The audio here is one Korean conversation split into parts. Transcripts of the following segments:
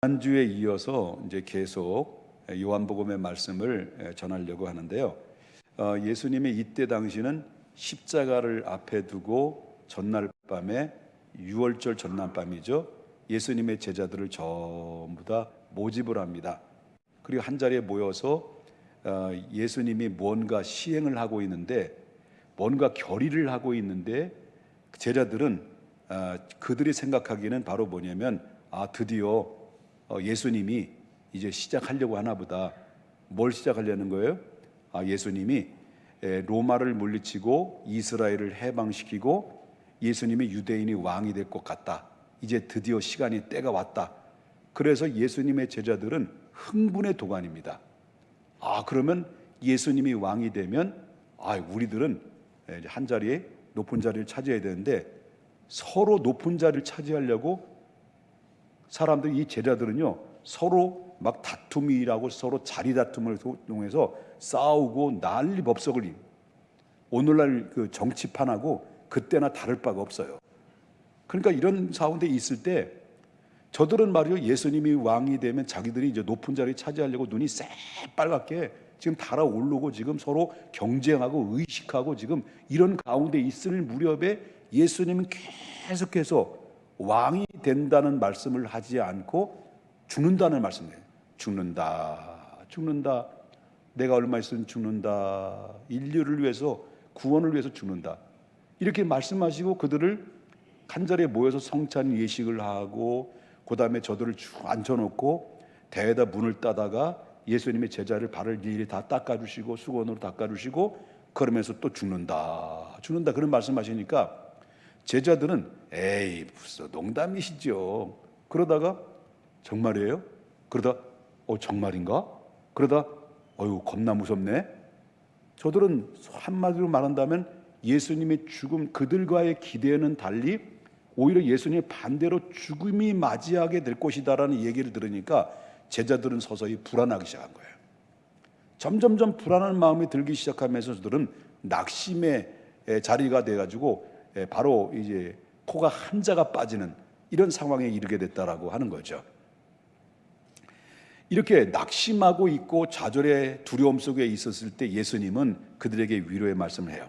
지난주에 이어서 이제 계속 요한복음의 말씀을 전하려고 하는데요. 예수님이 이때 당시는 십자가를 앞에 두고 전날 밤에 유월절 전날 밤이죠. 예수님의 제자들을 전부 다 모집을 합니다. 그리고 한 자리에 모여서 예수님이 뭔가 시행을 하고 있는데, 뭔가 결의를 하고 있는데, 제자들은 그들이 생각하기에는 바로 뭐냐면, 드디어 예수님이 이제 시작하려고 하나 보다. 뭘 시작하려는 거예요? 예수님이 로마를 물리치고 이스라엘을 해방시키고 예수님이 유대인이 왕이 될 것 같다. 이제 드디어 시간이 때가 왔다. 그래서 예수님의 제자들은 흥분의 도가니입니다. 그러면 예수님이 왕이 되면 우리들은 한 자리에 높은 자리를 차지해야 되는데, 서로 높은 자리를 차지하려고 사람들이, 이 제자들은요, 서로 막 다툼이라고 서로 자리 다툼을 통해서 싸우고 난리 법석을, 오늘날 그 정치판하고 그때나 다를 바가 없어요. 그러니까 이런 가운데 있을 때 저들은 말이요, 예수님이 왕이 되면 자기들이 이제 높은 자리 차지하려고 눈이 새빨갛게 지금 달아오르고 지금 서로 경쟁하고 의식하고 지금 이런 가운데 있을 무렵에 예수님은 계속해서 왕이 된다는 말씀을 하지 않고 죽는다는 말씀이에요. 죽는다. 내가 얼마 있으면 죽는다. 인류를 위해서, 구원을 위해서 죽는다. 이렇게 말씀하시고 그들을 한 자리에 모여서 성찬 예식을 하고, 그 다음에 저들을 쭉 앉혀놓고 대에다 문을 따다가 예수님의 제자를 발을 일일이 다 닦아주시고 수건으로 닦아주시고, 그러면서 또 죽는다 그런 말씀하시니까 제자들은 무슨 농담이시죠. 그러다가 정말이에요? 그러다 정말인가? 그러다 겁나 무섭네. 저들은 한마디로 말한다면 예수님의 죽음, 그들과의 기대는 달리 오히려 예수님의 반대로 죽음이 맞이하게 될 것이다라는 얘기를 들으니까 제자들은 서서히 불안하기 시작한 거예요. 점점점 불안한 마음이 들기 시작하면서 저들은 낙심의 자리가 돼가지고 바로 이제 코가 한자가 빠지는 이런 상황에 이르게 됐다라고 하는 거죠. 이렇게 낙심하고 있고 좌절의 두려움 속에 있었을 때 예수님은 그들에게 위로의 말씀을 해요.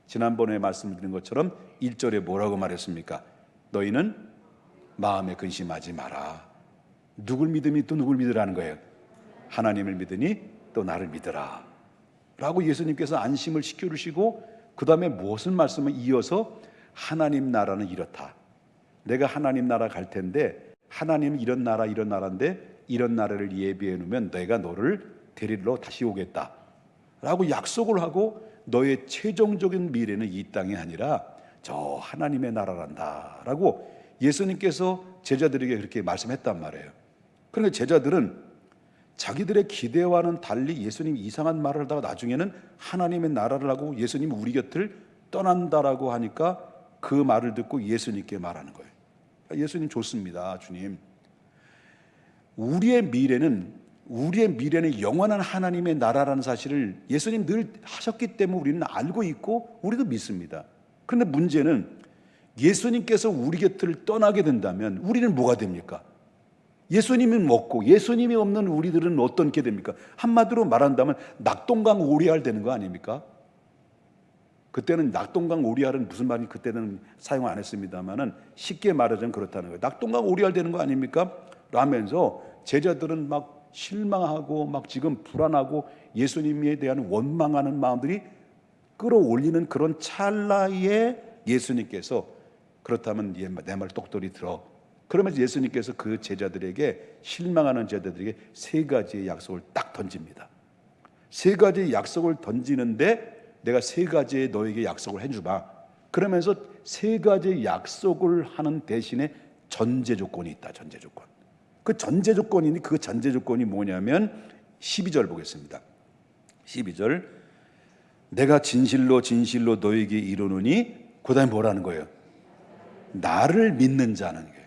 지난번에 말씀드린 것처럼 1절에 뭐라고 말했습니까? 너희는 마음에 근심하지 마라. 누굴 믿으니 또 누굴 믿으라는 거예요? 하나님을 믿으니 또 나를 믿으라 라고 예수님께서 안심을 시켜주시고, 그 다음에 무슨 말씀을 이어서 하나님 나라는 이렇다. 내가 하나님 나라 갈 텐데, 하나님은 이런 나라인데 이런 나라를 예비해 놓으면 내가 너를 데리러 다시 오겠다 라고 약속을 하고, 너의 최종적인 미래는 이 땅이 아니라 저 하나님의 나라란다 라고 예수님께서 제자들에게 그렇게 말씀했단 말이에요. 그런데 제자들은 자기들의 기대와는 달리 예수님이 이상한 말을 하다가 나중에는 하나님의 나라를 하고 예수님이 우리 곁을 떠난다라고 하니까 그 말을 듣고 예수님께 말하는 거예요. 예수님 좋습니다, 주님. 우리의 미래는 영원한 하나님의 나라라는 사실을 예수님 늘 하셨기 때문에 우리는 알고 있고 우리도 믿습니다. 그런데 문제는 예수님께서 우리 곁을 떠나게 된다면 우리는 뭐가 됩니까? 예수님이 없고 예수님이 없는 우리들은 어떻게 됩니까? 한마디로 말한다면 낙동강 오리알 되는 거 아닙니까? 그때는 낙동강 오리알은 무슨 말인지 그때는 사용 안 했습니다만은 쉽게 말하자면 그렇다는 거예요. 낙동강 오리알 되는 거 아닙니까? 라면서 제자들은 막 실망하고 막 지금 불안하고 예수님에 대한 원망하는 마음들이 끌어올리는 그런 찰나에 예수님께서 그렇다면 내 말 똑똑히 들어. 그러면서 예수님께서 그 제자들에게, 실망하는 제자들에게 세 가지의 약속을 딱 던집니다. 세 가지의 약속을 던지는데 내가 세 가지의 너에게 약속을 해주마. 그러면서 세 가지의 약속을 하는 대신에 전제 조건이 있다. 전제 조건. 그 전제 조건이니 그 전제 조건이 뭐냐면 12절 보겠습니다. 12절. 내가 진실로 너에게 이르노니, 그 다음에 뭐라는 거예요? 나를 믿는 자는 거예요.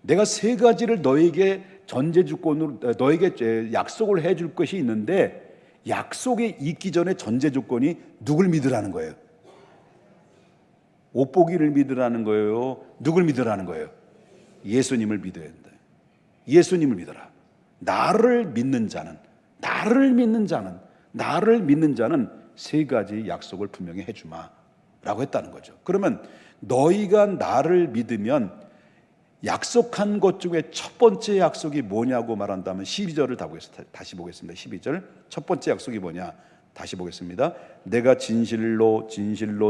내가 세 가지를 너에게 전제 조건으로 너에게 약속을 해줄 것이 있는데, 약속이 있기 전에 전제 조건이 누굴 믿으라는 거예요? 옷보기를 믿으라는 거예요? 누굴 믿으라는 거예요? 예수님을 믿어야 된다. 예수님을 믿어라. 나를 믿는 자는 세 가지 약속을 분명히 해주마 라고 했다는 거죠. 그러면 너희가 나를 믿으면 약속한 것 중에 첫 번째 약속이 뭐냐고 말한다면 12절을 다시 보겠습니다. 12절 첫 번째 약속이 뭐냐? 다시 보겠습니다. 내가 진실로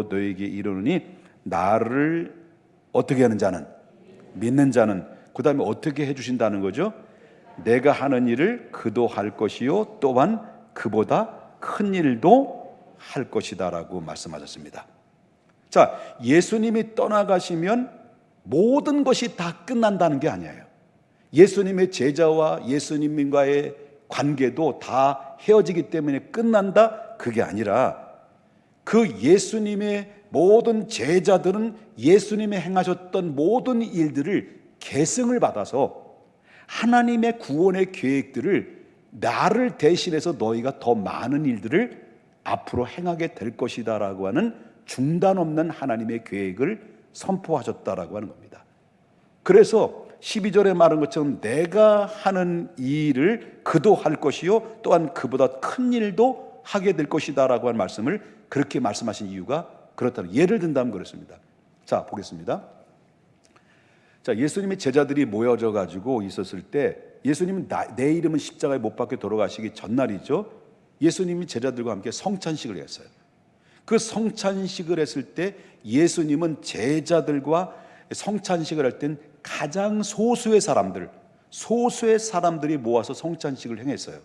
너에게 이르노니 나를 어떻게 하는 자는, 믿는 자는, 그 다음에 어떻게 해주신다는 거죠? 내가 하는 일을 그도 할 것이요 또한 그보다 큰 일도 할 것이다 라고 말씀하셨습니다. 자, 예수님이 떠나가시면 모든 것이 다 끝난다는 게 아니에요. 예수님의 제자와 예수님과의 관계도 다 헤어지기 때문에 끝난다, 그게 아니라 그 예수님의 모든 제자들은 예수님이 행하셨던 모든 일들을 계승을 받아서 하나님의 구원의 계획들을 나를 대신해서 너희가 더 많은 일들을 앞으로 행하게 될 것이다 라고 하는 중단 없는 하나님의 계획을 선포하셨다라고 하는 겁니다. 그래서 12절에 말한 것처럼 내가 하는 이 일을 그도 할 것이요 또한 그보다 큰 일도 하게 될 것이다 라고 하는 말씀을 그렇게 말씀하신 이유가 그렇다는, 예를 든다면 그렇습니다. 자, 보겠습니다. 자, 예수님의 제자들이 모여져 가지고 있었을 때, 예수님은 내 이름은 십자가에 못 박혀 돌아가시기 전날이죠. 예수님이 제자들과 함께 성찬식을 했어요. 그 성찬식을 했을 때 예수님은 제자들과 성찬식을 할 땐 가장 소수의 사람들이 모아서 성찬식을 행했어요.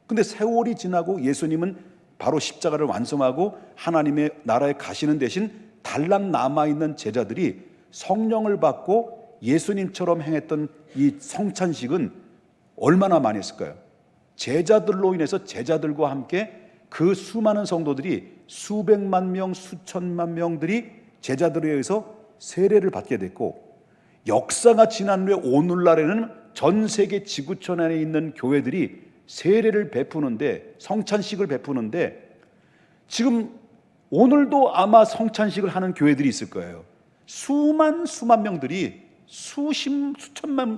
근데 세월이 지나고 예수님은 바로 십자가를 완성하고 하나님의 나라에 가시는 대신 달랑 남아있는 제자들이 성령을 받고 예수님처럼 행했던 이 성찬식은 얼마나 많이 했을까요? 제자들로 인해서 제자들과 함께 그 수많은 성도들이 수백만 명, 수천만 명들이 제자들에 의해서 세례를 받게 됐고, 역사가 지난 후에 오늘날에는 전 세계 지구촌 안에 있는 교회들이 세례를 베푸는데, 성찬식을 베푸는데, 지금 오늘도 아마 성찬식을 하는 교회들이 있을 거예요. 수만 명들이, 수천만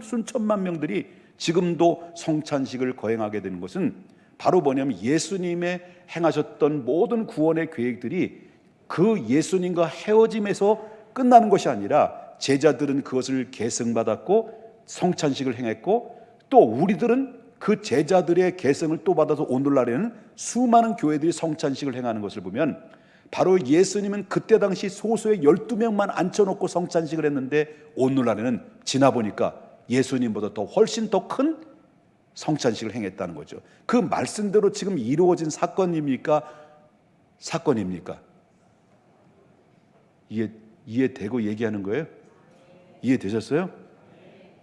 명들이 지금도 성찬식을 거행하게 되는 것은 바로 뭐냐면 예수님의 행하셨던 모든 구원의 계획들이 그 예수님과 헤어짐에서 끝나는 것이 아니라 제자들은 그것을 계승받았고 성찬식을 행했고, 또 우리들은 그 제자들의 계승을 또 받아서 오늘날에는 수많은 교회들이 성찬식을 행하는 것을 보면 바로 예수님은 그때 당시 소수의 12명만 앉혀놓고 성찬식을 했는데 오늘날에는 지나보니까 예수님보다 더 훨씬 더 큰 성찬식을 행했다는 거죠. 그 말씀대로 지금 이루어진 사건입니까? 이해되고 얘기하는 거예요? 이해되셨어요?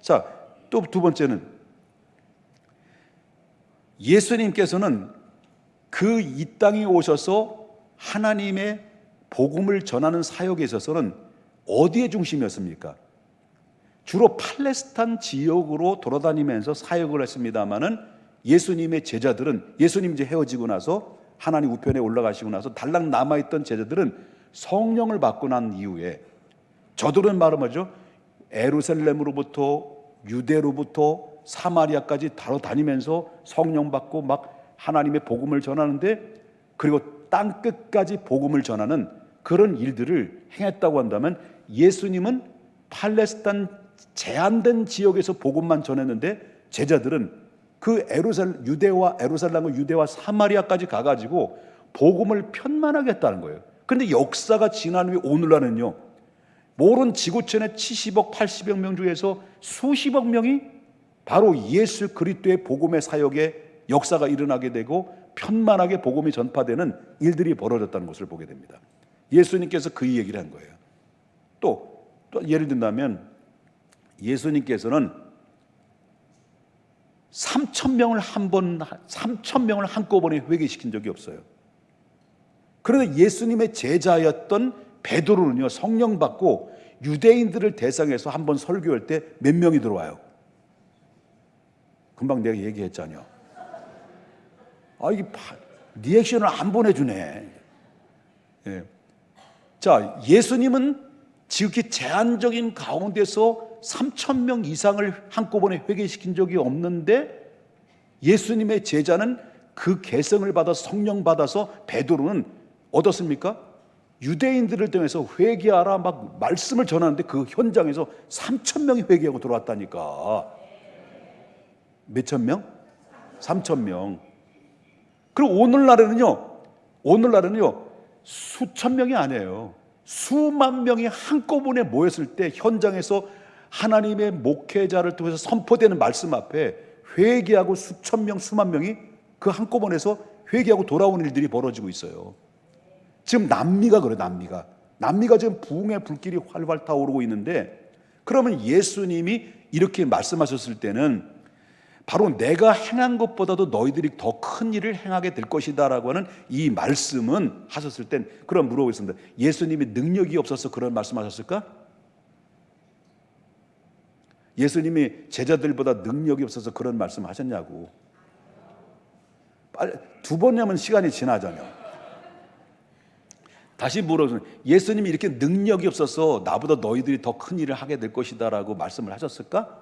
자, 또 두 번째는 예수님께서는 그 이 땅에 오셔서 하나님의 복음을 전하는 사역에 있어서는 어디에 중심이었습니까? 주로 팔레스타인 지역으로 돌아다니면서 사역을 했습니다마는 예수님의 제자들은, 예수님 이제 헤어지고 나서 하나님 우편에 올라가시고 나서 달랑 남아있던 제자들은 성령을 받고 난 이후에 저들은 말하죠, 에루살렘으로부터 유대로부터 사마리아까지 다니면서 성령 받고 막 하나님의 복음을 전하는데, 그리고 땅 끝까지 복음을 전하는 그런 일들을 행했다고 한다면 예수님은 팔레스타인 제한된 지역에서 복음만 전했는데 제자들은 그 에루살렘과 유대와 사마리아까지 가가지고 복음을 편만하게 했다는 거예요. 그런데 역사가 지난 후에 오늘날은요, 모든 지구촌의 70억, 80억 명 중에서 수십억 명이 바로 예수 그리스도의 복음의 사역에 역사가 일어나게 되고 편만하게 복음이 전파되는 일들이 벌어졌다는 것을 보게 됩니다. 예수님께서 그 얘기를 한 거예요. 또 예를 든다면 예수님께서는 3,000명을 한꺼번에 회개시킨 적이 없어요. 그런데 예수님의 제자였던 베드로는요, 성령 받고 유대인들을 대상해서 한번 설교할 때 몇 명이 들어와요? 금방 내가 얘기했잖아요. 이게 리액션을 안 보내주네. 예. 자, 예수님은 지극히 제한적인 가운데서 3,000명 이상을 한꺼번에 회개시킨 적이 없는데 예수님의 제자는 그 개성을 받아 성령 받아서 베드로는 어떻습니까? 유대인들을 통해서 회개하라 막 말씀을 전하는데 그 현장에서 3,000명이 회개하고 들어왔다니까. 몇천 명? 3,000명. 그리고 오늘날에는요 수천 명이 아니에요. 수만 명이 한꺼번에 모였을 때 현장에서 하나님의 목회자를 통해서 선포되는 말씀 앞에 회개하고 수천 명, 수만 명이 그 한꺼번에서 회개하고 돌아오는 일들이 벌어지고 있어요. 지금 남미가 그래요. 남미가 지금 부흥의 불길이 활활 타오르고 있는데, 그러면 예수님이 이렇게 말씀하셨을 때는 바로 내가 행한 것보다도 너희들이 더 큰 일을 행하게 될 것이다 라고 하는 이 말씀은 하셨을 땐, 그럼 물어보겠습니다. 예수님이 능력이 없어서 그런 말씀하셨을까? 예수님이 제자들보다 능력이 없어서 그런 말씀 하셨냐고. 빨리 두 번 하면 시간이 지나잖아요. 다시 물어보면 예수님이 이렇게 능력이 없어서 나보다 너희들이 더 큰 일을 하게 될 것이다 라고 말씀을 하셨을까?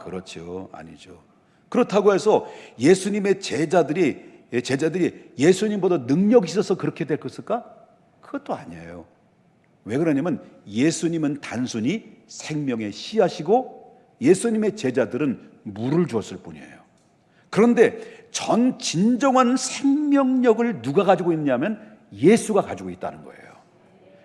그렇죠. 아니죠. 그렇다고 해서 예수님의 제자들이 예수님보다 능력이 있어서 그렇게 될 것일까? 그것도 아니에요. 왜 그러냐면 예수님은 단순히 생명의 씨앗이고 예수님의 제자들은 물을 주었을 뿐이에요. 그런데 전 진정한 생명력을 누가 가지고 있냐면 예수가 가지고 있다는 거예요.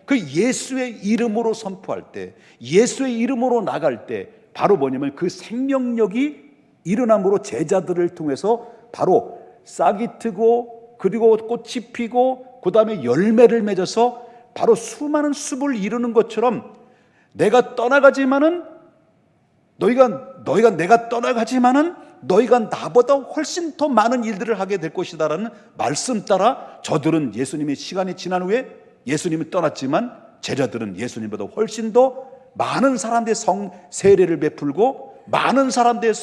그 예수의 이름으로 선포할 때, 예수의 이름으로 나갈 때 바로 뭐냐면 그 생명력이 일어남으로 제자들을 통해서 바로 싹이 트고 그리고 꽃이 피고 그 다음에 열매를 맺어서 바로 수많은 숲을 이루는 것처럼 내가 떠나가지만은 너희가 내가 떠나가지만은 너희가 나보다 훨씬 더 많은 일들을 하게 될 것이다라는 말씀 따라 저들은 예수님의 시간이 지난 후에 예수님이 떠났지만 제자들은 예수님보다 훨씬 더 많은 사람들의 세례를 베풀고 많은 사람들의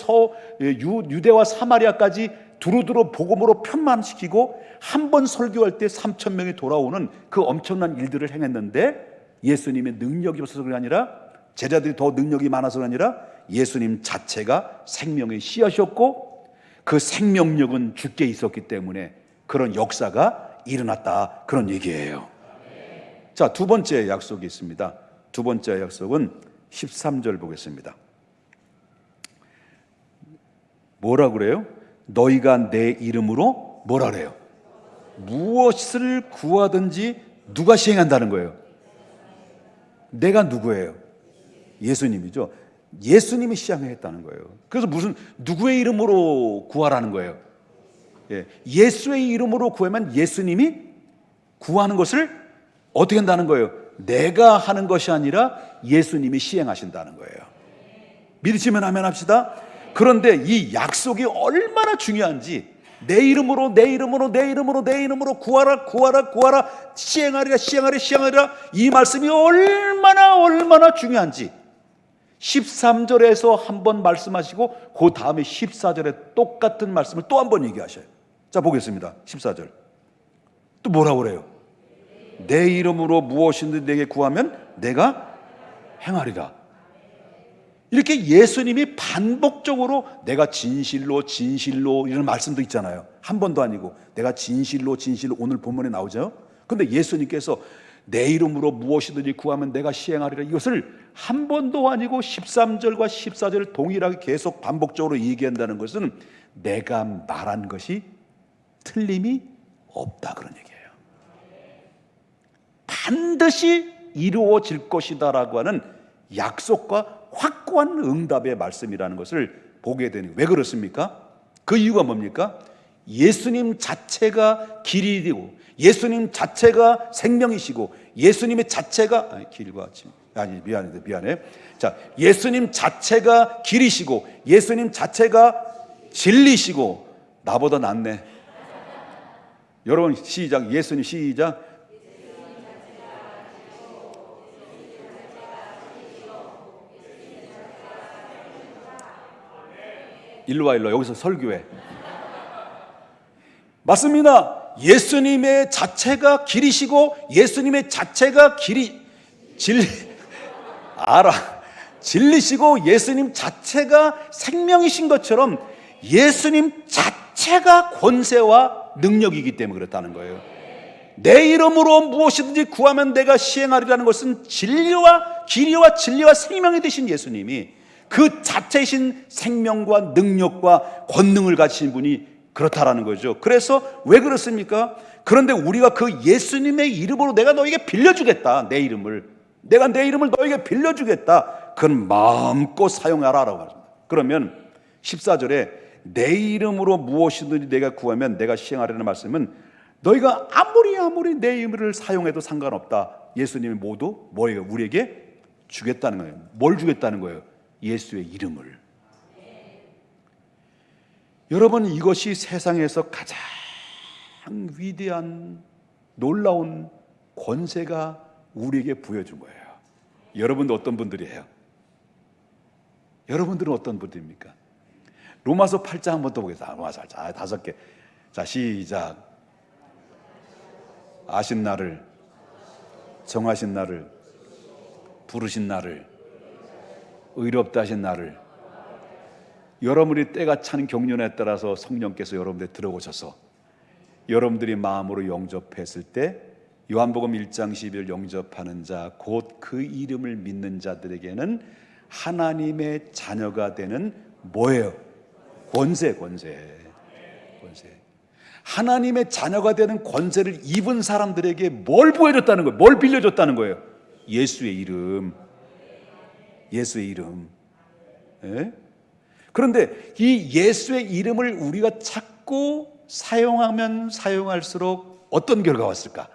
유대와 사마리아까지 두루두루 복음으로 편만시키고 한 번 설교할 때 3,000명이 돌아오는 그 엄청난 일들을 행했는데 예수님의 능력이 없어서 그게 아니라 제자들이 더 능력이 많아서 아니라 예수님 자체가 생명의 씨앗이었고 그 생명력은 주께 있었기 때문에 그런 역사가 일어났다, 그런 얘기예요. 자, 두 번째 약속이 있습니다. 두 번째 약속은 13절 보겠습니다. 뭐라 그래요? 너희가 내 이름으로 뭐라 그래요? 무엇을 구하든지 누가 시행한다는 거예요? 내가 누구예요? 예수님이죠. 예수님이 시행했다는 거예요. 그래서 누구의 이름으로 구하라는 거예요? 예수의 이름으로 구하면 예수님이 구하는 것을 어떻게 한다는 거예요? 내가 하는 것이 아니라 예수님이 시행하신다는 거예요. 믿으시면 아멘 합시다. 그런데 이 약속이 얼마나 중요한지, 내 이름으로 구하라 시행하리라 이 말씀이 얼마나 중요한지 13절에서 한 번 말씀하시고 그 다음에 14절에 똑같은 말씀을 또 한 번 얘기하셔요. 자, 보겠습니다. 14절 또 뭐라고 그래요? 내 이름으로 무엇이든지 내게 구하면 내가 행하리라. 이렇게 예수님이 반복적으로 내가 진실로 이런 말씀도 있잖아요. 한 번도 아니고 내가 진실로 오늘 본문에 나오죠. 그런데 예수님께서 내 이름으로 무엇이든지 구하면 내가 시행하리라, 이것을 한 번도 아니고 13절과 14절을 동일하게 계속 반복적으로 얘기한다는 것은 내가 말한 것이 틀림이 없다, 그런 얘기예요. 반드시 이루어질 것이다라고 하는 약속과 확고한 응답의 말씀이라는 것을 보게 되는 거예요. 왜 그렇습니까? 그 이유가 뭡니까? 예수님 자체가 길이 되고 예수님 자체가 생명이시고 예수님의 자체가 미안해. 자, 예수님 자체가 길이시고 예수님 자체가 진리시고 나보다 낫네. 여러분 시작. 예수님 시작. 일로 와. 여기서 설교해. 맞습니다. 예수님의 자체가 길이시고 예수님의 자체가 알아. 진리시고 예수님 자체가 생명이신 것처럼 예수님 자체가 권세와 능력이기 때문에 그렇다는 거예요. 내 이름으로 무엇이든지 구하면 내가 시행하리라는 것은 진리와 길이와 진리와 생명이 되신 예수님이 그 자체이신 생명과 능력과 권능을 가지신 분이 그렇다라는 거죠. 그래서 왜 그렇습니까? 그런데 우리가 그 예수님의 이름으로 내가 너에게 빌려주겠다, 내 이름을, 내가 내 이름을 너에게 빌려주겠다, 그건 마음껏 사용하라라고 합니다. 그러면 14절에 내 이름으로 무엇이든지 내가 구하면 내가 시행하려는 말씀은 너희가 아무리 내 이름을 사용해도 상관없다. 예수님이 모두 뭐예요? 우리에게 주겠다는 거예요. 뭘 주겠다는 거예요? 예수의 이름을. 여러분, 이것이 세상에서 가장 위대한 놀라운 권세가 우리에게 부여준 거예요. 여러분도 어떤 분들이에요? 여러분들은 어떤 분들입니까? 로마서 8장 한번 더 보겠습니다. 로마서 8장 5개. 자, 시작. 아신 나를, 정하신 나를, 부르신 나를, 의롭다 하신 나를. 여러분이 때가 찬 경륜에 따라서 성령께서 여러분들 들어오셔서 여러분들이 마음으로 영접했을 때 요한복음 1장 12절 영접하는 자 곧 그 이름을 믿는 자들에게는 하나님의 자녀가 되는 뭐예요? 권세. 하나님의 자녀가 되는 권세를 입은 사람들에게 뭘 보여줬다는 거예요? 뭘 빌려줬다는 거예요? 예수의 이름. 예수의 이름. 예? 그런데 이 예수의 이름을 우리가 자꾸 사용하면 사용할수록 어떤 결과가 왔을까?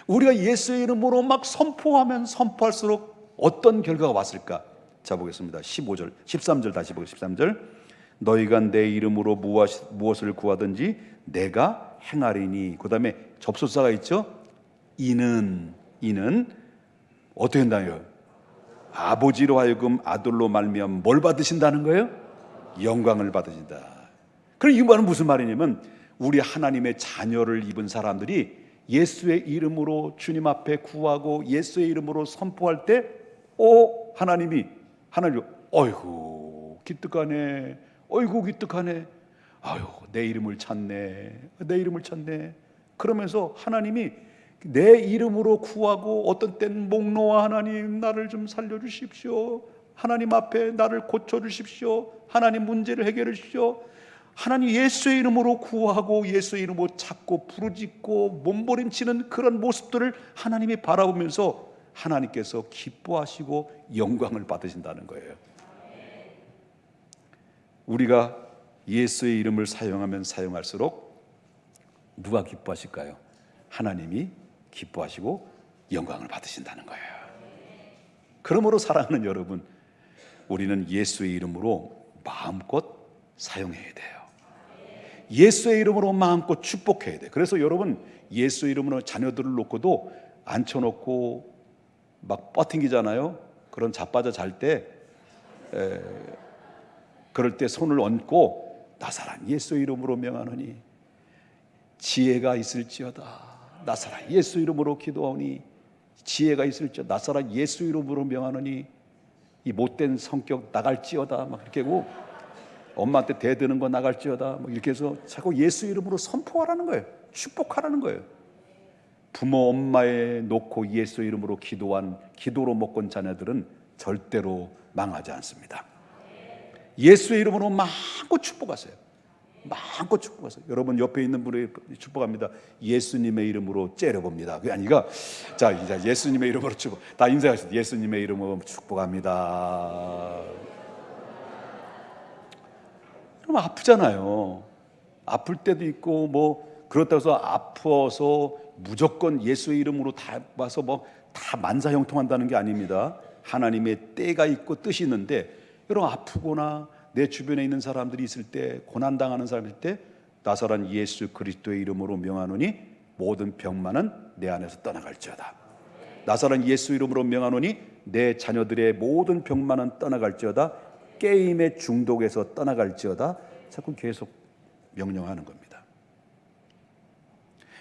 우리가 예수의 이름으로 막 선포하면 선포할수록 어떤 결과가 왔을까? 자, 보겠습니다. 15절, 13절 다시 보겠습니다. 13절. 너희가 내 이름으로 무엇을 구하든지 내가 행하리니. 그 다음에 접속사가 있죠? 이는 어떻게 한다고요? 아버지로 하여금 아들로 말미암아 뭘 받으신다는 거예요? 영광을 받으신다. 그럼 이 말은 무슨 말이냐면 우리 하나님의 자녀를 입은 사람들이 예수의 이름으로 주님 앞에 구하고 예수의 이름으로 선포할 때 하나님 어이구 기특하네, 어이구 기특하네, 아유 내 이름을 찾네, 내 이름을 찾네. 그러면서 하나님이 내 이름으로 구하고 어떤 때는 목놓아 하나님 나를 좀 살려주십시오, 하나님 앞에 나를 고쳐주십시오, 하나님 문제를 해결해 주십시오. 하나님 예수의 이름으로 구하고 예수의 이름으로 찾고 부르짖고 몸부림치는 그런 모습들을 하나님이 바라보면서 하나님께서 기뻐하시고 영광을 받으신다는 거예요. 우리가 예수의 이름을 사용하면 사용할수록 누가 기뻐하실까요? 하나님이 기뻐하시고 영광을 받으신다는 거예요. 그러므로 사랑하는 여러분, 우리는 예수의 이름으로 마음껏 사용해야 돼요. 예수의 이름으로 마음껏 축복해야 돼요. 그래서 여러분, 예수의 이름으로 자녀들을 놓고도 앉혀놓고 막 뻗팅기잖아요. 그런 자빠져 잘 때 그럴 때 손을 얹고 나사란 예수의 이름으로 명하노니 지혜가 있을지어다. 나사란 예수 이름으로 기도하오니 지혜가 있을지어다. 나사란 예수 이름으로 명하노니 이 못된 성격 나갈지어다. 막 이렇게 하고 엄마한테 대드는 거 나갈지어다. 막 이렇게 해서 자꾸 예수 이름으로 선포하라는 거예요. 축복하라는 거예요. 부모 엄마에 놓고 예수 이름으로 기도로 먹건 자녀들은 절대로 망하지 않습니다. 예수의 이름으로 마음껏 축복하세요. 마음껏 축복하세요. 여러분 옆에 있는 분에게 축복합니다. 예수님의 이름으로 째려봅니다. 그게 아니라 자 이제 예수님의 이름으로 축복. 다 인사하시죠. 예수님의 이름으로 축복합니다. 그럼 아프잖아요. 아플 때도 있고 뭐 그렇다고 해서 아파서 무조건 예수의 이름으로 다 와서 뭐 다 만사형통한다는 게 아닙니다. 하나님의 때가 있고 뜻이 있는데 여러분 아프거나 내 주변에 있는 사람들이 있을 때 고난당하는 사람일 때 나사란 예수 그리스도의 이름으로 명하노니 모든 병만은 내 안에서 떠나갈지어다. 나사란 예수 이름으로 명하노니 내 자녀들의 모든 병만은 떠나갈지어다. 게임의 중독에서 떠나갈지어다. 자꾸 계속 명령하는 겁니다.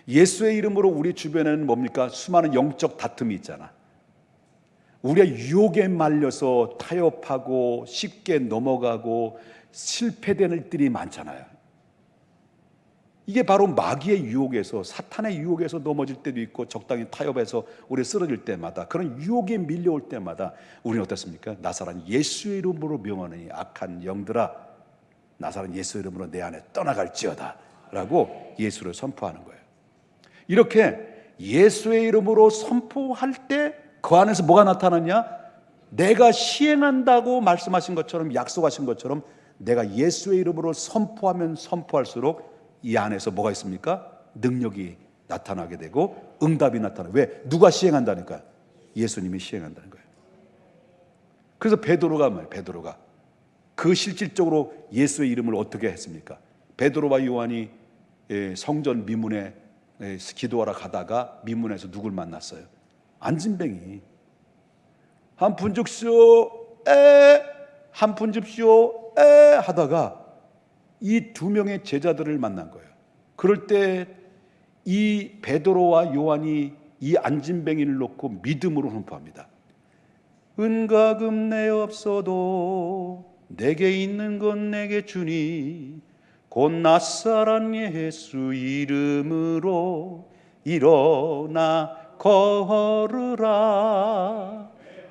예수의 이름으로 우리 주변에는 뭡니까? 수많은 영적 다툼이 있잖아. 우리가 유혹에 말려서 타협하고 쉽게 넘어가고 실패되는 일들이 많잖아요. 이게 바로 마귀의 유혹에서, 사탄의 유혹에서 넘어질 때도 있고 적당히 타협해서 우리 쓰러질 때마다, 그런 유혹에 밀려올 때마다 우리는 어떻습니까? 나사렛 예수의 이름으로 명하노니 악한 영들아, 나사렛 예수의 이름으로 내 안에 떠나갈지어다 라고 예수를 선포하는 거예요. 이렇게 예수의 이름으로 선포할 때 그 안에서 뭐가 나타나냐? 내가 시행한다고 말씀하신 것처럼, 약속하신 것처럼 내가 예수의 이름으로 선포하면 선포할수록 이 안에서 뭐가 있습니까? 능력이 나타나게 되고 응답이 나타나요. 왜? 누가 시행한다니까요? 예수님이 시행한다는 거예요. 그래서 베드로가 뭐예요? 베드로가 그 실질적으로 예수의 이름을 어떻게 했습니까? 베드로와 요한이 성전 미문에 기도하러 가다가 미문에서 누굴 만났어요? 안진뱅이. 한 푼 줍시오, 한 푼 줍시오, 하다가 이 두 명의 제자들을 만난 거예요. 그럴 때 이 베드로와 요한이 이 안진뱅이를 놓고 믿음으로 선포합니다. 은과 금 내 없어도 내게 있는 건 내게 주니 곧 나사렛 예수 이름으로 일어나 걸으라.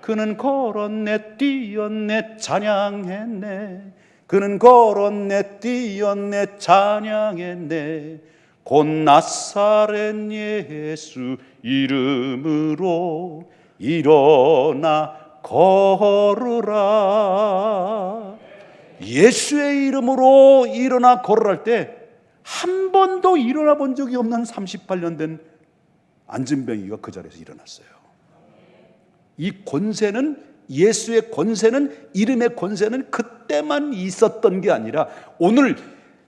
그는 걸었네, 뛰었네, 찬양했네. 그는 걸었네, 뛰었네, 찬양했네. 곧 나사렛 예수 이름으로 일어나 걸으라. 예수의 이름으로 일어나 걸으랄 때 한 번도 일어나 본 적이 없는 38년 된 안진뱅이가 그 자리에서 일어났어요. 이 권세는, 예수의 권세는, 이름의 권세는 그때만 있었던 게 아니라 오늘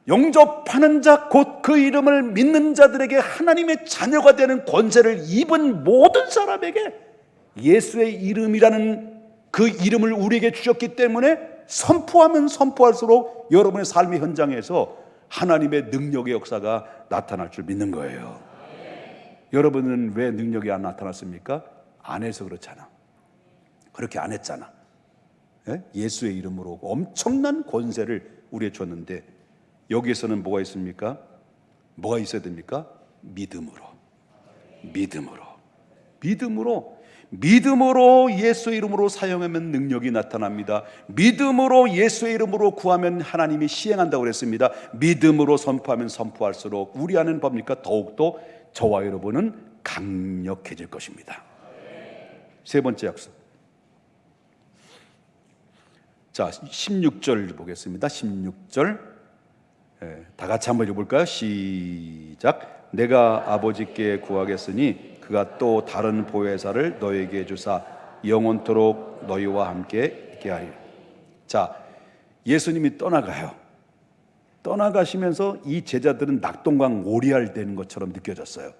영접하는 자, 곧 그 이름을 믿는 자들에게 하나님의 자녀가 되는 권세를 입은 모든 사람에게 예수의 이름이라는 그 이름을 우리에게 주셨기 때문에 선포하면 선포할수록 여러분의 삶의 현장에서 하나님의 능력의 역사가 나타날 줄 믿는 거예요. 여러분은 왜 능력이 안 나타났습니까? 안 해서 그렇잖아. 그렇게 안 했잖아. 예수의 이름으로 엄청난 권세를 우리에게 줬는데 여기에서는 뭐가 있습니까? 뭐가 있어야 됩니까? 믿음으로 예수의 이름으로 사용하면 능력이 나타납니다. 믿음으로 예수의 이름으로 구하면 하나님이 시행한다고 그랬습니다. 믿음으로 선포하면 선포할수록 우리 안은 뭡니까? 더욱더 저와 여러분은 강력해질 것입니다. 세 번째 약속. 자, 16절 보겠습니다. 16절. 다 같이 한번 읽어볼까요? 시작. 내가 아버지께 구하겠으니 그가 또 다른 보혜사를 너에게 주사 영원토록 너희와 함께 있게 하리라. 자, 예수님이 떠나가요. 떠나가시면서 이 제자들은 낙동강 오리알 되는 것처럼 느껴졌어요.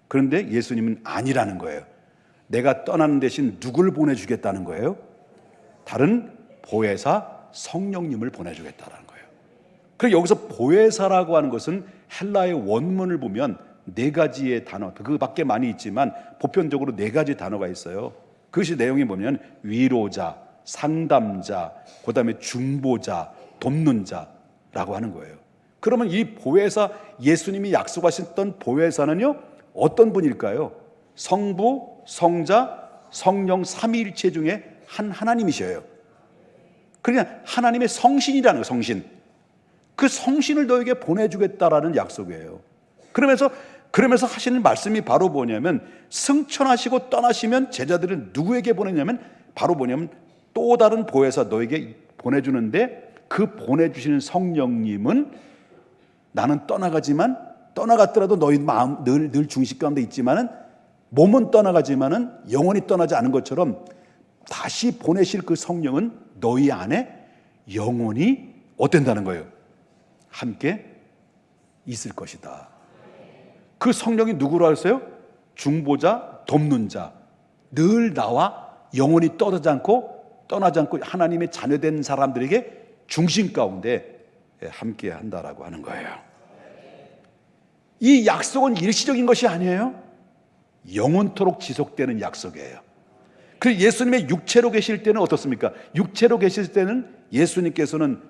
그런데 예수님은 아니라는 거예요. 내가 떠나는 대신 누굴 보내주겠다는 거예요? 다른 보혜사 성령님을 보내주겠다는 거예요. 그리고 여기서 보혜사라고 하는 것은 헬라의 원문을 보면 네 가지의 단어, 그밖에 많이 있지만 보편적으로 네 가지 단어가 있어요. 그것이 내용이 보면 위로자, 상담자, 그 다음에 중보자, 돕는 자라고 하는 거예요. 그러면 이 보혜사, 예수님이 약속하셨던 보혜사는요 어떤 분일까요? 성부, 성자, 성령 삼위일체 중에 한 하나님이셔요. 그러니까 하나님의 성신이라는 거예요. 성신. 그 성신을 너에게 보내주겠다라는 약속이에요. 그러면서 하시는 말씀이 바로 뭐냐면, 승천하시고 떠나시면 제자들은 누구에게 보내냐면 바로 뭐냐면 또 다른 보혜사 너에게 보내주는데, 그 보내주시는 성령님은 나는 떠나가지만, 떠나갔더라도 너희 마음 늘 중심 가운데 있지만은 몸은 떠나가지만은 영원히 떠나지 않은 것처럼 다시 보내실 그 성령은 너희 안에 영원히 어땠다는 거예요? 함께 있을 것이다. 그 성령이 누구로 했어요? 중보자, 돕는 자, 늘 나와 영원히 떠나지 않고 하나님의 자녀된 사람들에게 중심 가운데 함께 한다라고 하는 거예요. 이 약속은 일시적인 것이 아니에요. 영원토록 지속되는 약속이에요. 그 예수님의 육체로 계실 때는 어떻습니까? 육체로 계실 때는 예수님께서는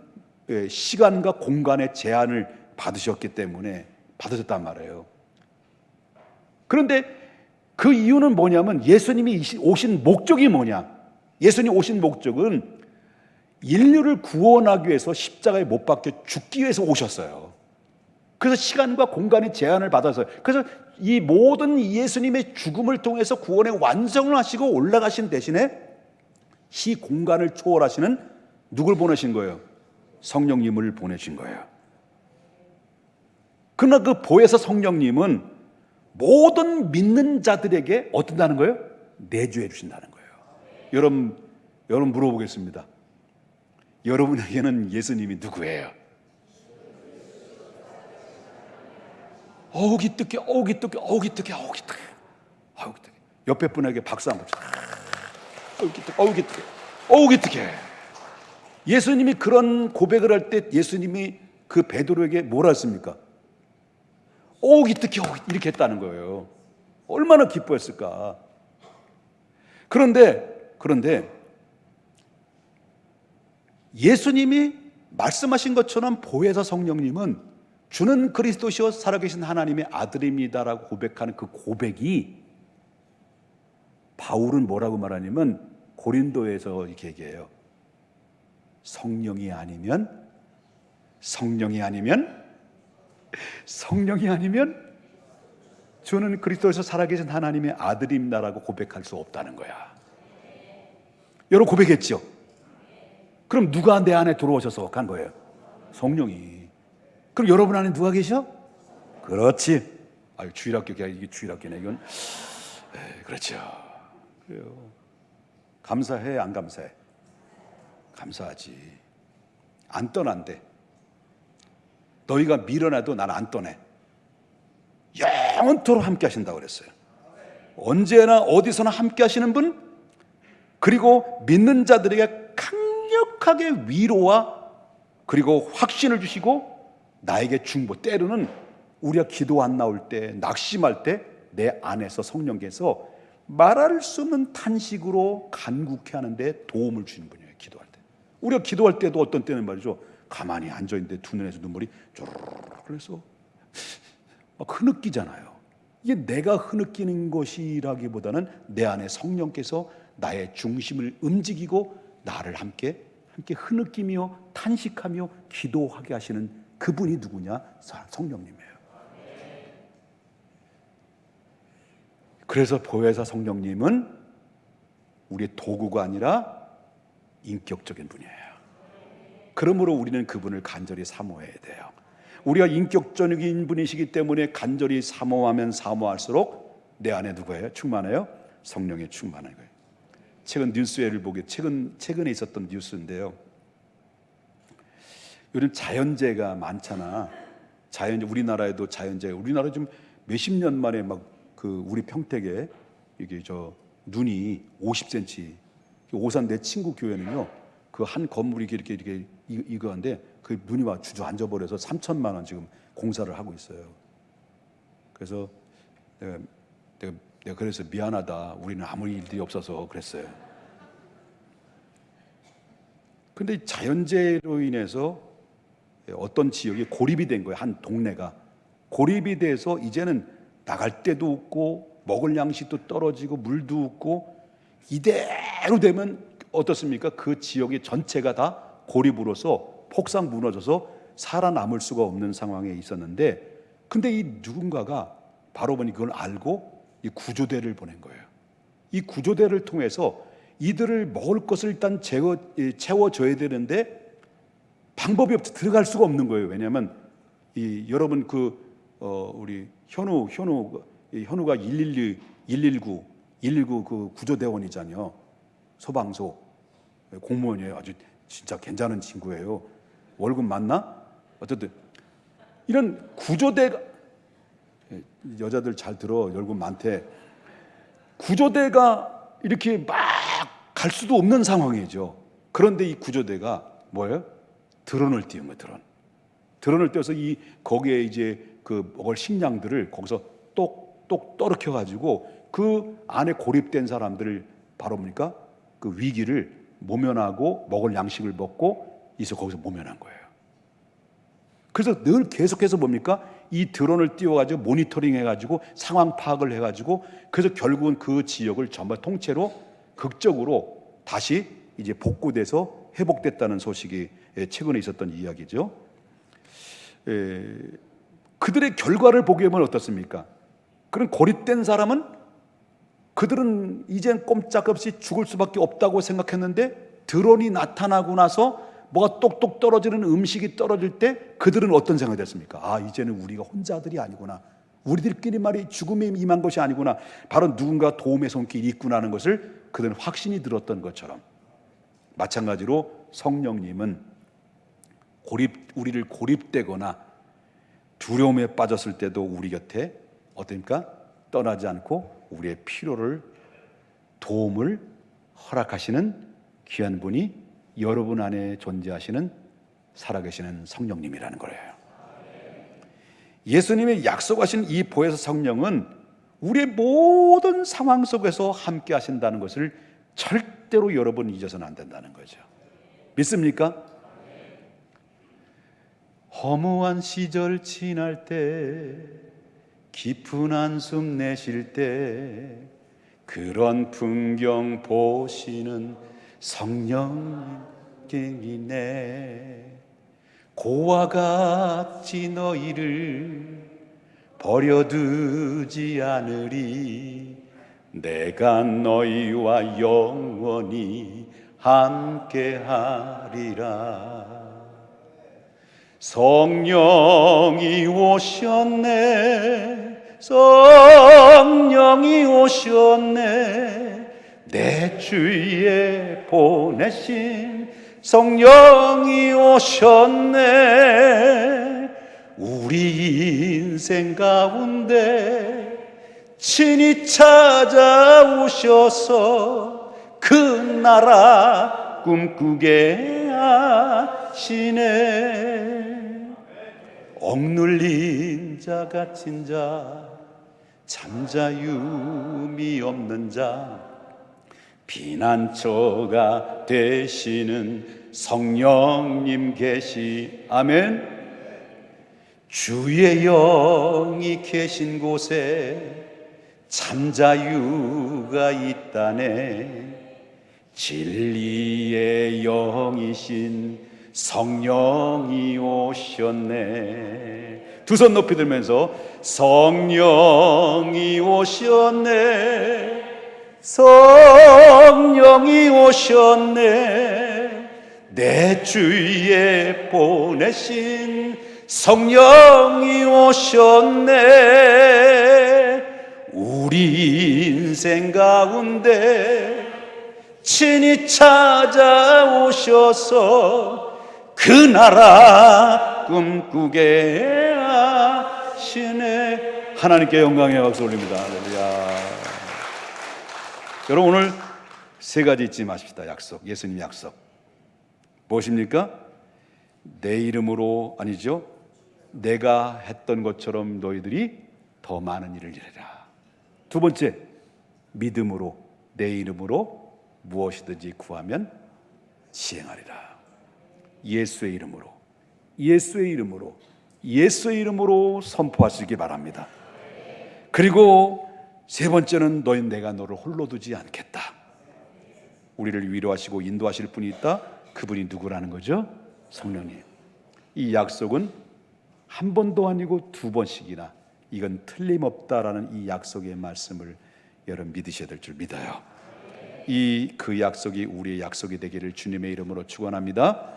시간과 공간의 제한을 받으셨기 때문에 받으셨단 말이에요. 그런데 그 이유는 뭐냐면 예수님이 오신 목적이 뭐냐? 예수님 오신 목적은 인류를 구원하기 위해서 십자가에 못 박혀 죽기 위해서 오셨어요. 그래서 시간과 공간의 제한을 받아서, 그래서 이 모든 예수님의 죽음을 통해서 구원의 완성을 하시고 올라가신 대신에 시 공간을 초월하시는 누굴 보내신 거예요? 성령님을 보내신 거예요. 그러나 그 보혜사 성령님은 모든 믿는 자들에게 어떤다는 거예요? 내주해 주신다는 거예요. 여러분 물어보겠습니다. 여러분에게는 예수님이 누구예요? 어우 기특해, 어우 기특해, 어우 기특해, 어우 기특해, 어우 기특해. 옆에 분에게 박수 한번 쳐. 어우 기특해, 어우 기특해, 어우 기특해. 예수님이 그런 고백을 할 때 예수님이 그 베드로에게 뭐라 했습니까? 어우 기특해, 어우 이렇게 했다는 거예요. 얼마나 기뻐했을까. 그런데 예수님이 말씀하신 것처럼 보혜사 성령님은 주는 그리스도시요 살아계신 하나님의 아들입니다라고 고백하는 그 고백이, 바울은 뭐라고 말하냐면 고린도에서 이렇게 얘기해요. 성령이 아니면 주는 그리스도에서 살아계신 하나님의 아들입니다라고 고백할 수 없다는 거야. 여러분 고백했죠? 그럼 누가 내 안에 들어오셔서 간 거예요? 성령이. 그럼 여러분 안에 누가 계셔? 그렇지. 주일학교가 이게 주일학교네 이건. 그렇죠. 그래요. 감사해 안 감사해? 감사하지. 안 떠난대. 너희가 밀어내도 난 안 떠내. 영원토록 함께 하신다고 그랬어요. 언제나 어디서나 함께 하시는 분, 그리고 믿는 자들에게 강력하게 위로와 그리고 확신을 주시고 나에게 중보, 때로는 우리가 기도 안 나올 때, 낙심할 때 내 안에서 성령께서 말할 수 없는 탄식으로 간구케 하는데 도움을 주는 분이에요. 기도할 때. 우리가 기도할 때도 어떤 때는 말이죠, 가만히 앉아있는데 두 눈에서 눈물이 쪼르르 흘러서 막 흐느끼잖아요. 이게 내가 흐느끼는 것이라기보다는 내 안에 성령께서 나의 중심을 움직이고 나를 함께 흐느끼며 탄식하며 기도하게 하시는 그분이 누구냐? 성령님이에요. 그래서 보혜사 성령님은 우리의 도구가 아니라 인격적인 분이에요. 그러므로 우리는 그분을 간절히 사모해야 돼요. 우리가 인격적인 분이시기 때문에 간절히 사모하면 사모할수록 내 안에 누구예요? 충만해요? 성령에 충만한 거예요. 최근 뉴스회를 보게, 최근에 있었던 뉴스인데요. 요즘 자연재해가 많잖아. 우리나라에도 자연재해. 우리나라 좀 몇십 년 만에 막 우리 평택에 이게 눈이 50cm. 오산 내 친구 교회는요. 그 한 건물이 이렇게 이거한데 그 눈이 막 주저앉아 버려서 3천만 원 지금 공사를 하고 있어요. 그래서 내가 그래서 미안하다. 우리는 아무 일들이 없어서 그랬어요. 근데 자연재해로 인해서 어떤 지역이 고립이 된 거예요. 한 동네가 고립이 돼서 이제는 나갈 데도 없고 먹을 양식도 떨어지고 물도 없고, 이대로 되면 어떻습니까? 그 지역의 전체가 다 고립으로서 폭삭 무너져서 살아남을 수가 없는 상황에 있었는데, 근데 이 누군가가 바로 보니 그걸 알고 이 구조대를 보낸 거예요. 이 구조대를 통해서 이들을 먹을 것을 일단 채워줘야 되는데 방법이 없어 들어갈 수가 없는 거예요. 왜냐하면 여러분 우리 현우가 119 그 구조대원이잖아요. 소방서 공무원이에요. 아주 진짜 괜찮은 친구예요. 월급 많나? 어쨌든 이런 구조대가, 여자들 잘 들어, 월급 많대. 구조대가 이렇게 막 갈 수도 없는 상황이죠. 그런데 이 구조대가 뭐예요? 드론을 띄운 거예요. 드론을 띄워서 거기에 이제 그 먹을 식량들을 거기서 똑똑 떨어켜 가지고 그 안에 고립된 사람들을 바로 뭡니까? 그 위기를 모면하고 먹을 양식을 먹고 이서 거기서 모면한 거예요. 그래서 늘 계속해서 뭡니까? 이 드론을 띄워가지고 모니터링 해가지고 상황 파악을 해가지고 그래서 결국은 그 지역을 전부 통째로 극적으로 다시 이제 복구돼서 회복됐다는 소식이 최근에 있었던 이야기죠. 그들의 결과를 보게 되면 어떻습니까? 그런 고립된 사람은 그들은 이젠 꼼짝없이 죽을 수밖에 없다고 생각했는데 드론이 나타나고 나서 뭐가 똑똑 떨어지는 음식이 떨어질 때 그들은 어떤 생각이 됐습니까? 아, 이제는 우리가 혼자들이 아니구나. 우리들끼리 말이 죽음에 임한 것이 아니구나. 바로 누군가 도움의 손길이 있구나 하는 것을 그들은 확신이 들었던 것처럼, 마찬가지로 성령님은 우리를 고립되거나 두려움에 빠졌을 때도 우리 곁에 어떻습니까? 떠나지 않고 우리의 필요를, 도움을 허락하시는 귀한 분이 여러분 안에 존재하시는 살아계시는 성령님이라는 거예요. 예수님이 약속하신 이 보혜사 성령은 우리의 모든 상황 속에서 함께 하신다는 것을 절대로 여러분 잊어서는 안 된다는 거죠. 믿습니까? 허무한 시절 지날 때, 깊은 한숨 내쉴 때 그런 풍경 보시는 성령님이네. 고와 같이 너희를 버려두지 않으리. 내가 너희와 영원히 함께하리라. 성령이 오셨네. 성령이 오셨네. 내 주위에 보내신 성령이 오셨네. 우리 인생 가운데 친히 찾아오셔서 그 나라 꿈꾸게 하시네. 억눌린 자, 갇힌 자, 잠자유미 없는 자, 피난처가 되시는 성령님 계시. 아멘. 주의 영이 계신 곳에 잠자유가 있다네. 진리의 영이신 성령이 오셨네. 두 손 높이 들면서 성령이 오셨네. 성령이 오셨네. 내 주위에 보내신 성령이 오셨네. 우리 인생 가운데 친히 찾아오셔서 그 나라 꿈꾸게 하시네. 하나님께 영광의 박수 올립니다. 할렐루야. 여러분, 오늘 세 가지 잊지 마십시다. 약속, 예수님 약속. 무엇입니까? 내 이름으로, 아니죠, 내가 했던 것처럼 너희들이 더 많은 일을 이루리라. 두 번째, 믿음으로, 내 이름으로 무엇이든지 구하면 시행하리라. 예수의 이름으로, 예수의 이름으로, 예수의 이름으로 선포하시기 바랍니다. 그리고 세 번째는 내가 너를 홀로 두지 않겠다. 우리를 위로하시고 인도하실 분이 있다. 그분이 누구라는 거죠? 성령님. 이 약속은 한 번도 아니고 두 번씩이나 이건 틀림없다라는 이 약속의 말씀을 여러분 믿으셔야 될 줄 믿어요. 그 약속이 우리의 약속이 되기를 주님의 이름으로 축원합니다.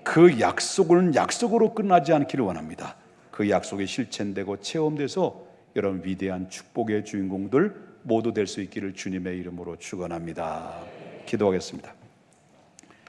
그 약속은 약속으로 끝나지 않기를 원합니다. 그 약속이 실천되고 체험돼서 여러분 위대한 축복의 주인공들 모두 될 수 있기를 주님의 이름으로 축원합니다. 기도하겠습니다.